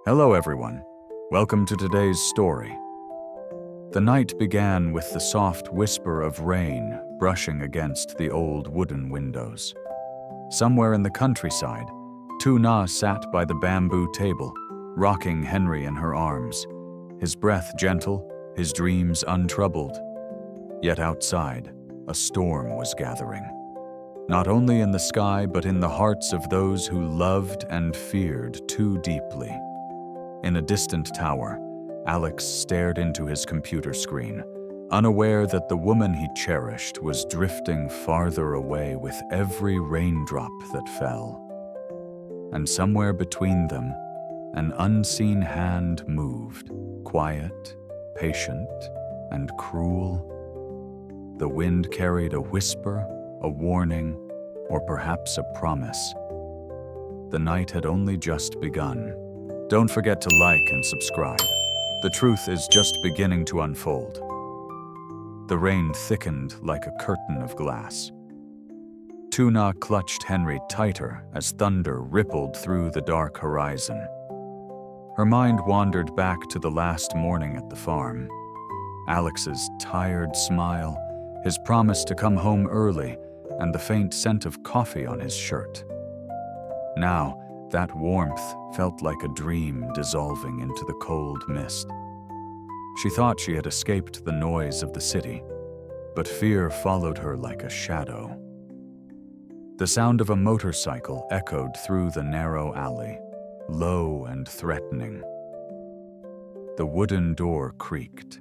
Hello everyone, welcome to today's story. The night began with the soft whisper of rain brushing against the old wooden windows. Somewhere in the countryside, Lytuna sat by the bamboo table, rocking Henry in her arms, his breath gentle, his dreams untroubled. Yet outside, a storm was gathering, not only in the sky but in the hearts of those who loved and feared too deeply. In a distant tower, Alex stared into his computer screen, unaware that the woman he cherished was drifting farther away with every raindrop that fell. And somewhere between them, an unseen hand moved, quiet, patient, and cruel. The wind carried a whisper, a warning, or perhaps a promise. The night had only just begun. Don't forget to like and subscribe. The truth is just beginning to unfold. The rain thickened like a curtain of glass. Lytuna clutched Henry tighter as thunder rippled through the dark horizon. Her mind wandered back to the last morning at the farm. Alex's tired smile, his promise to come home early, and the faint scent of coffee on his shirt. Now, that warmth felt like a dream dissolving into the cold mist. She thought she had escaped the noise of the city, but fear followed her like a shadow. The sound of a motorcycle echoed through the narrow alley, low and threatening. The wooden door creaked.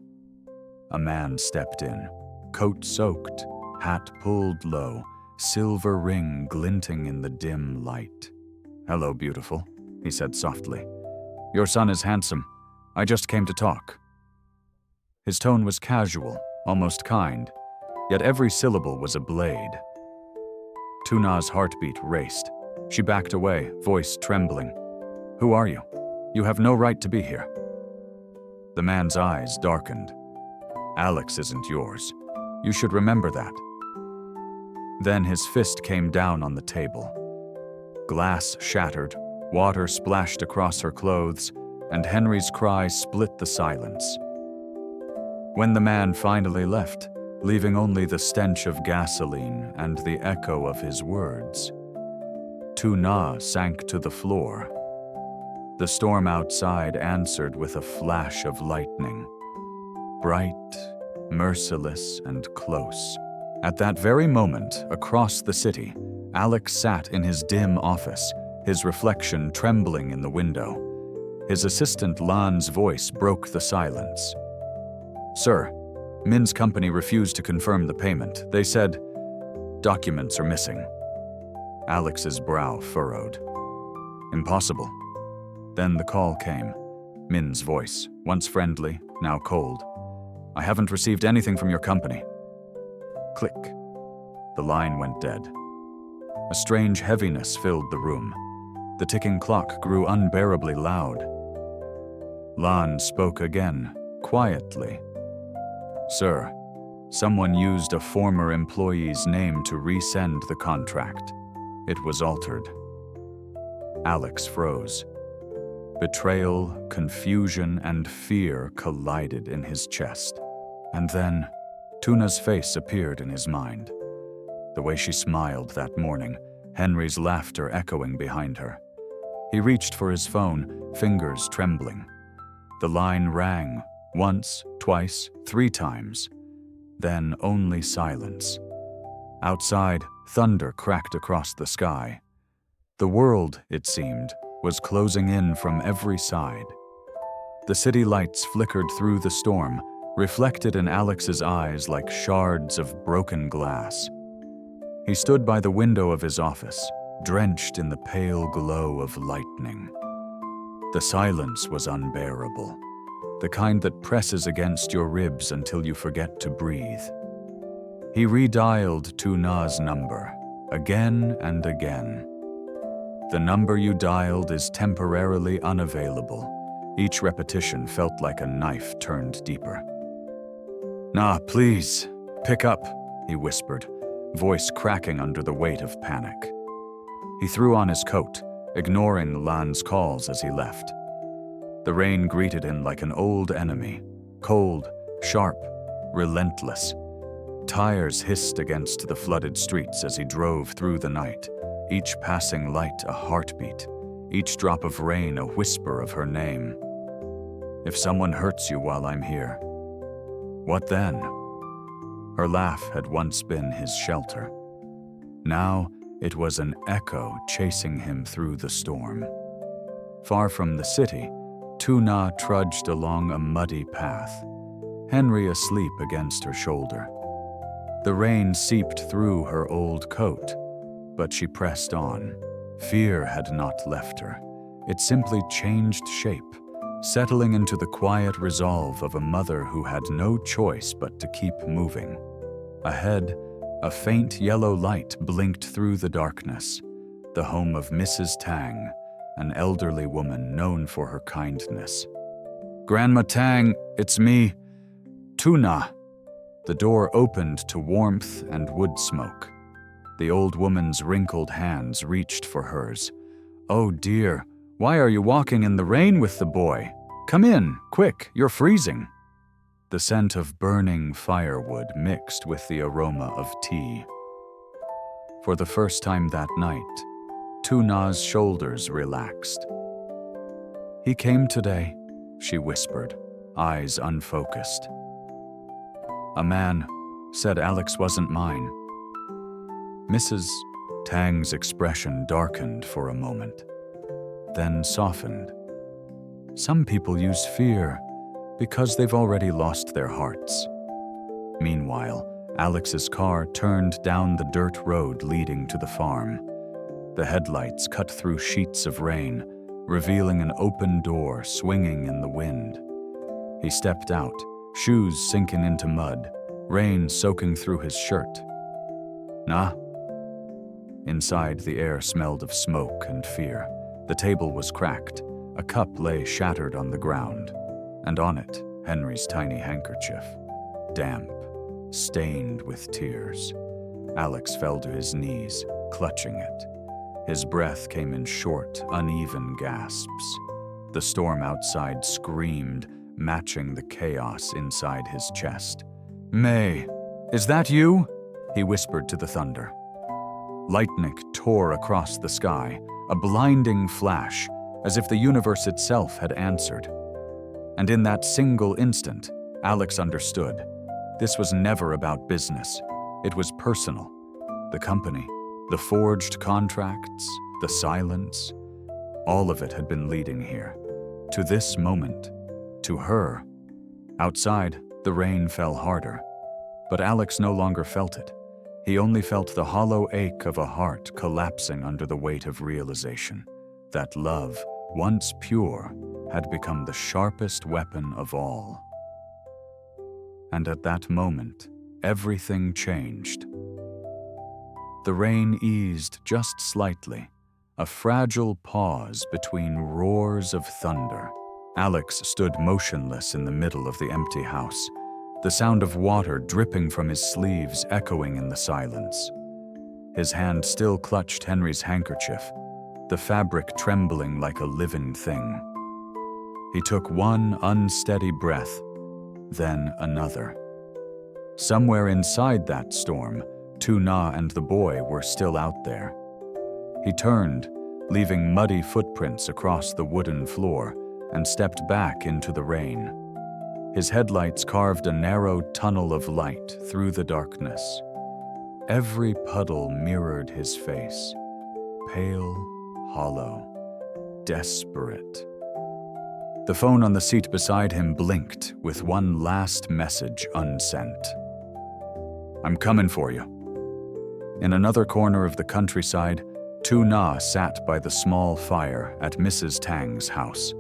A man stepped in, coat soaked, hat pulled low, silver ring glinting in the dim light. "Hello, beautiful," he said softly. "Your son is handsome. I just came to talk." His tone was casual, almost kind, yet every syllable was a blade. Lytuna's heartbeat raced. She backed away, voice trembling. "Who are you? You have no right to be here." The man's eyes darkened. "Alex isn't yours. You should remember that." Then his fist came down on the table. Glass shattered, water splashed across her clothes, and Henry's cry split the silence. When the man finally left, leaving only the stench of gasoline and the echo of his words, Lytuna sank to the floor. The storm outside answered with a flash of lightning. Bright, merciless, and close. At that very moment, across the city, Alex sat in his dim office, his reflection trembling in the window. His assistant Lan's voice broke the silence. "Sir, Min's company refused to confirm the payment. They said, documents are missing." Alex's brow furrowed. "Impossible." Then the call came. Min's voice, once friendly, now cold. "I haven't received anything from your company." Click. The line went dead. A strange heaviness filled the room. The ticking clock grew unbearably loud. Lan spoke again, quietly. "Sir, someone used a former employee's name to resend the contract. It was altered." Alex froze. Betrayal, confusion, and fear collided in his chest. And then, Lytuna's face appeared in his mind. The way she smiled that morning, Henry's laughter echoing behind her. He reached for his phone, fingers trembling. The line rang, once, twice, 3 times. Then only silence. Outside, thunder cracked across the sky. The world, it seemed, was closing in from every side. The city lights flickered through the storm, reflected in Alex's eyes like shards of broken glass. He stood by the window of his office, drenched in the pale glow of lightning. The silence was unbearable, the kind that presses against your ribs until you forget to breathe. He redialed Lytuna's number, again and again. "The number you dialed is temporarily unavailable." Each repetition felt like a knife turned deeper. "Nah, please, pick up," he whispered, voice cracking under the weight of panic. He threw on his coat, ignoring Lan's calls as he left. The rain greeted him like an old enemy, cold, sharp, relentless. Tires hissed against the flooded streets as he drove through the night, each passing light a heartbeat, each drop of rain a whisper of her name. If someone hurts you while I'm here, what then? Her laugh had once been his shelter. Now it was an echo chasing him through the storm. Far from the city, Lytuna trudged along a muddy path, Henry asleep against her shoulder. The rain seeped through her old coat, but she pressed on. Fear had not left her. It simply changed shape, settling into the quiet resolve of a mother who had no choice but to keep moving. Ahead, a faint yellow light blinked through the darkness, the home of Mrs. Tang, an elderly woman known for her kindness. "Grandma Tang, it's me, Lytuna." The door opened to warmth and wood smoke. The old woman's wrinkled hands reached for hers. "Oh dear, why are you walking in the rain with the boy? Come in, quick, you're freezing." The scent of burning firewood mixed with the aroma of tea. For the first time that night, Lytuna's shoulders relaxed. "He came today," she whispered, eyes unfocused. "A man said Alex wasn't mine." Mrs. Tang's expression darkened for a moment, then softened. Some people use fear because they've already lost their hearts. Meanwhile, Alex's car turned down the dirt road leading to the farm. The headlights cut through sheets of rain, revealing an open door swinging in the wind. He stepped out, shoes sinking into mud, rain soaking through his shirt. "Nah?" Inside, the air smelled of smoke and fear. The table was cracked. A cup lay shattered on the ground, and on it, Henry's tiny handkerchief, damp, stained with tears. Alex fell to his knees, clutching it. His breath came in short, uneven gasps. The storm outside screamed, matching the chaos inside his chest. "May, is that you?" he whispered to the thunder. Lightning tore across the sky, a blinding flash, as if the universe itself had answered. And in that single instant, Alex understood. This was never about business. It was personal. The company, the forged contracts, the silence, all of it had been leading here. To this moment, to her. Outside, the rain fell harder. But Alex no longer felt it. He only felt the hollow ache of a heart collapsing under the weight of realization that love, once pure, had become the sharpest weapon of all. And at that moment, everything changed. The rain eased just slightly, a fragile pause between roars of thunder. Alex stood motionless in the middle of the empty house, the sound of water dripping from his sleeves echoing in the silence. His hand still clutched Henry's handkerchief, the fabric trembling like a living thing. He took one unsteady breath, then another. Somewhere inside that storm, Lytuna and the boy were still out there. He turned, leaving muddy footprints across the wooden floor, and stepped back into the rain. His headlights carved a narrow tunnel of light through the darkness. Every puddle mirrored his face, pale, hollow, desperate. The phone on the seat beside him blinked with one last message unsent. "I'm coming for you." In another corner of the countryside, Lytuna sat by the small fire at Mrs. Tang's house.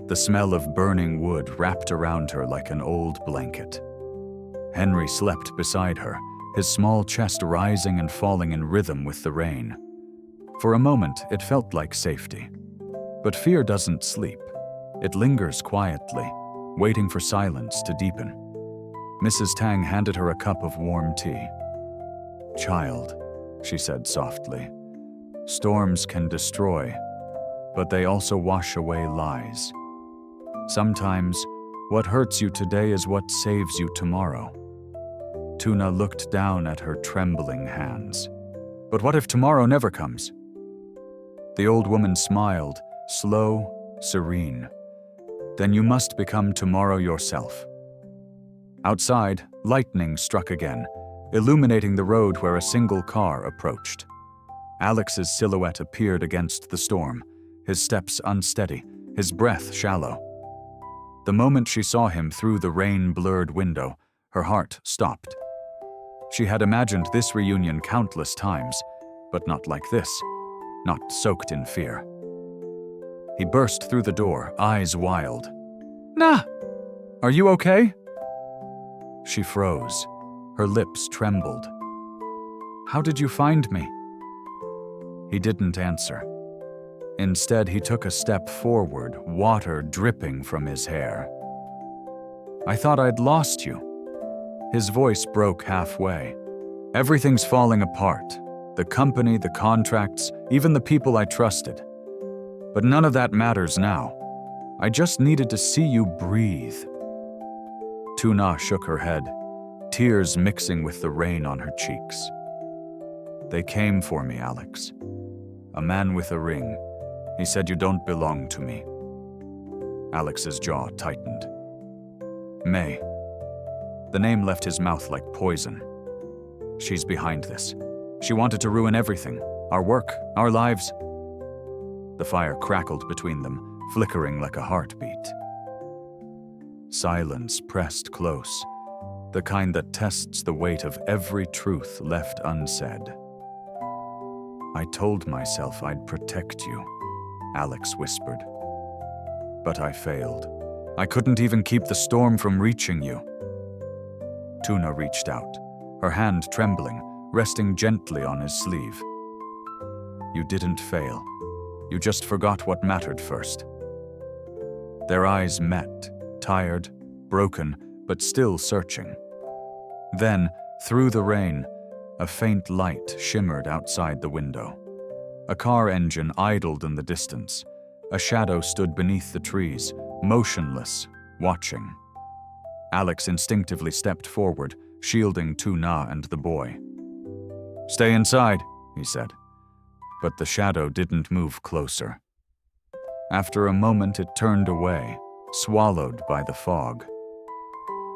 The smell of burning wood wrapped around her like an old blanket. Henry slept beside her, his small chest rising and falling in rhythm with the rain. For a moment, it felt like safety. But fear doesn't sleep. It lingers quietly, waiting for silence to deepen. Mrs. Tang handed her a cup of warm tea. "Child," she said softly, "storms can destroy, but they also wash away lies. Sometimes, what hurts you today is what saves you tomorrow. Tuna looked down at her trembling hands. But what if tomorrow never comes? The old woman smiled, slow, serene. Then you must become tomorrow yourself. Outside, lightning struck again, illuminating the road where a single car approached. Alex's silhouette appeared against the storm, his steps unsteady, his breath shallow. The moment she saw him through the rain-blurred window, her heart stopped. She had imagined this reunion countless times, but not like this, not soaked in fear. He burst through the door, eyes wild. "Nah! Are you okay?" She froze. Her lips trembled. "How did you find me?" He didn't answer. Instead, he took a step forward, water dripping from his hair. "I thought I'd lost you." His voice broke halfway. "Everything's falling apart. The company, the contracts, even the people I trusted. But none of that matters now. I just needed to see you breathe." Tuna shook her head, tears mixing with the rain on her cheeks. "They came for me, Alex. A man with a ring. He said you don't belong to me." Alex's jaw tightened. "May." The name left his mouth like poison. "She's behind this. She wanted to ruin everything. Our work, our lives." The fire crackled between them, flickering like a heartbeat. Silence pressed close, the kind that tests the weight of every truth left unsaid. "I told myself I'd protect you," Alex whispered. "But I failed. I couldn't even keep the storm from reaching you." Tuna reached out, her hand trembling, resting gently on his sleeve. "You didn't fail. You just forgot what mattered first." Their eyes met, tired, broken, but still searching. Then, through the rain, a faint light shimmered outside the window. A car engine idled in the distance. A shadow stood beneath the trees, motionless, watching. Alex instinctively stepped forward, shielding Tuna and the boy. "Stay inside," he said. But the shadow didn't move closer. After a moment, it turned away, swallowed by the fog.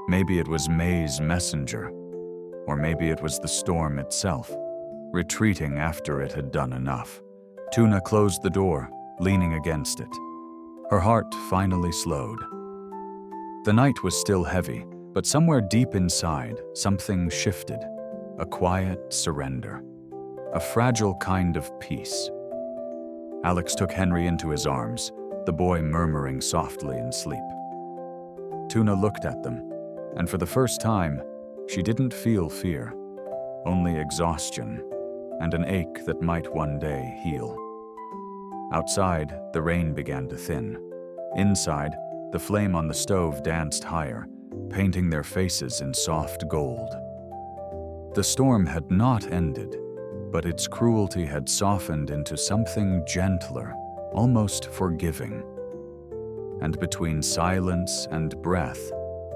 Maybe it was May's messenger, or maybe it was the storm itself, retreating after it had done enough. Tuna closed the door, leaning against it. Her heart finally slowed. The night was still heavy, but somewhere deep inside, something shifted. A quiet surrender. A fragile kind of peace. Alex took Henry into his arms, the boy murmuring softly in sleep. Tuna looked at them, and for the first time, she didn't feel fear, only exhaustion, and an ache that might one day heal. Outside, the rain began to thin. Inside, the flame on the stove danced higher, painting their faces in soft gold. The storm had not ended, but its cruelty had softened into something gentler, almost forgiving. And between silence and breath,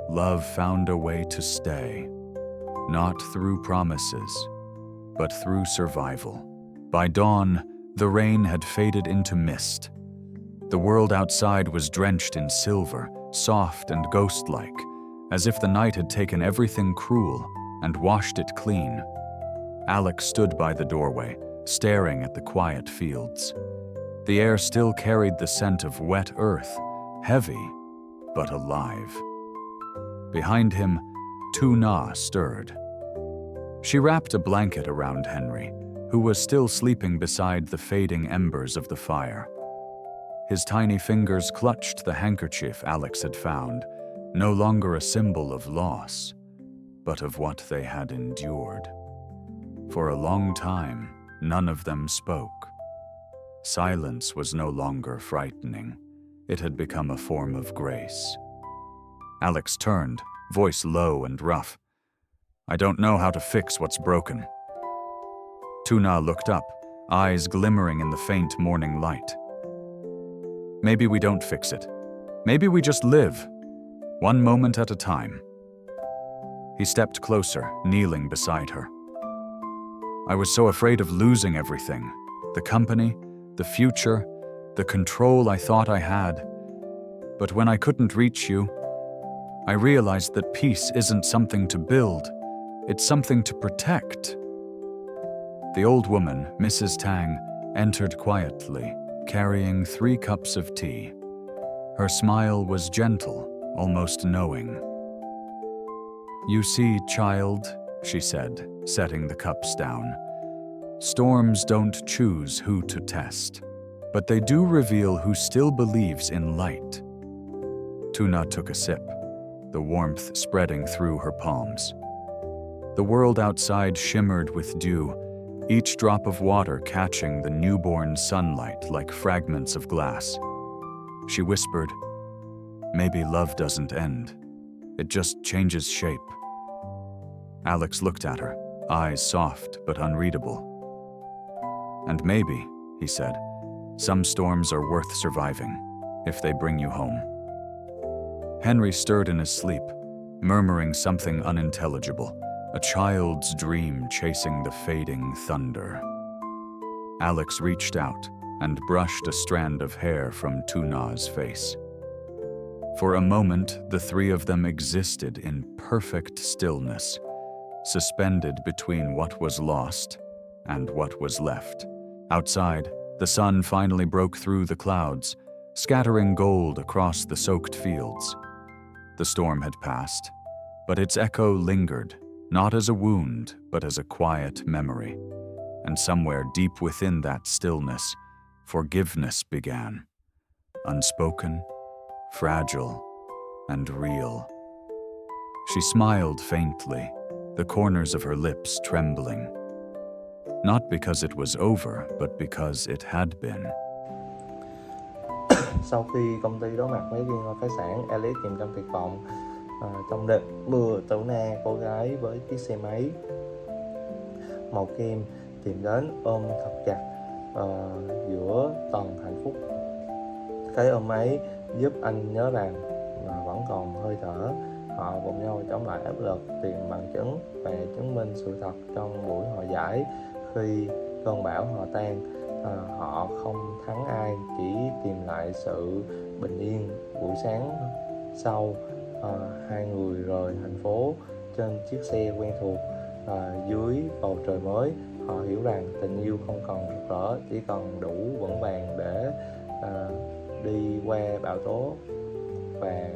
love found a way to stay, not through promises, but through survival. By dawn, the rain had faded into mist. The world outside was drenched in silver, soft and ghost-like, as if the night had taken everything cruel and washed it clean. Alex stood by the doorway, staring at the quiet fields. The air still carried the scent of wet earth, heavy but alive. Behind him, Tuna stirred. She wrapped a blanket around Henry, who was still sleeping beside the fading embers of the fire. His tiny fingers clutched the handkerchief Alex had found, no longer a symbol of loss, but of what they had endured. For a long time, none of them spoke. Silence was no longer frightening. It had become a form of grace. Alex turned, voice low and rough. "I don't know how to fix what's broken." Tuna looked up, eyes glimmering in the faint morning light. "Maybe we don't fix it. Maybe we just live, one moment at a time. He stepped closer, kneeling beside her. I was so afraid of losing everything, the company, the future, the control I thought I had. But when I couldn't reach you, I realized that peace isn't something to build, it's something to protect. The old woman, Mrs. Tang, entered quietly, carrying 3 cups of tea. Her smile was gentle, almost knowing. "You see, child," she said, setting the cups down, "storms don't choose who to test, but they do reveal who still believes in light." Tuna took a sip, the warmth spreading through her palms. The world outside shimmered with dew, each drop of water catching the newborn sunlight like fragments of glass. She whispered, "Maybe love doesn't end. It just changes shape." Alex looked at her, eyes soft but unreadable. "And maybe," he said, "some storms are worth surviving, if they bring you home." Henry stirred in his sleep, murmuring something unintelligible, a child's dream chasing the fading thunder. Alex reached out and brushed a strand of hair from Tuna's face. For a moment, the 3 of them existed in perfect stillness, suspended between what was lost and what was left. Outside, the sun finally broke through the clouds, scattering gold across the soaked fields. The storm had passed, but its echo lingered, not as a wound, but as a quiet memory. And somewhere deep within that stillness, forgiveness began, unspoken, fragile, and real. She smiled faintly, the corners of her lips trembling. Not because it was over, but because it had been. Sau khi công ty đối mặt với liên quan phá sản, Alice chìm trong tuyệt vọng. Trong đêm mưa, Lytuna, cô gái với chiếc xe máy màu kem, tìm đến ôm thật chặt giữa toàn hạnh phúc. Cái ôm ấy giúp anh nhớ rằng vẫn còn hơi thở. Họ cùng nhau chống lại áp lực, tìm bằng chứng và chứng minh sự thật trong buổi hòa giải. Khi cơn bão hòa tan, họ không thắng ai, chỉ tìm lại sự bình yên. Buổi sáng sau, 2 người rời thành phố trên chiếc xe quen thuộc. Dưới bầu trời mới, họ hiểu rằng tình yêu không còn rực rỡ, chỉ còn đủ vững vàng để đi qua bão tố và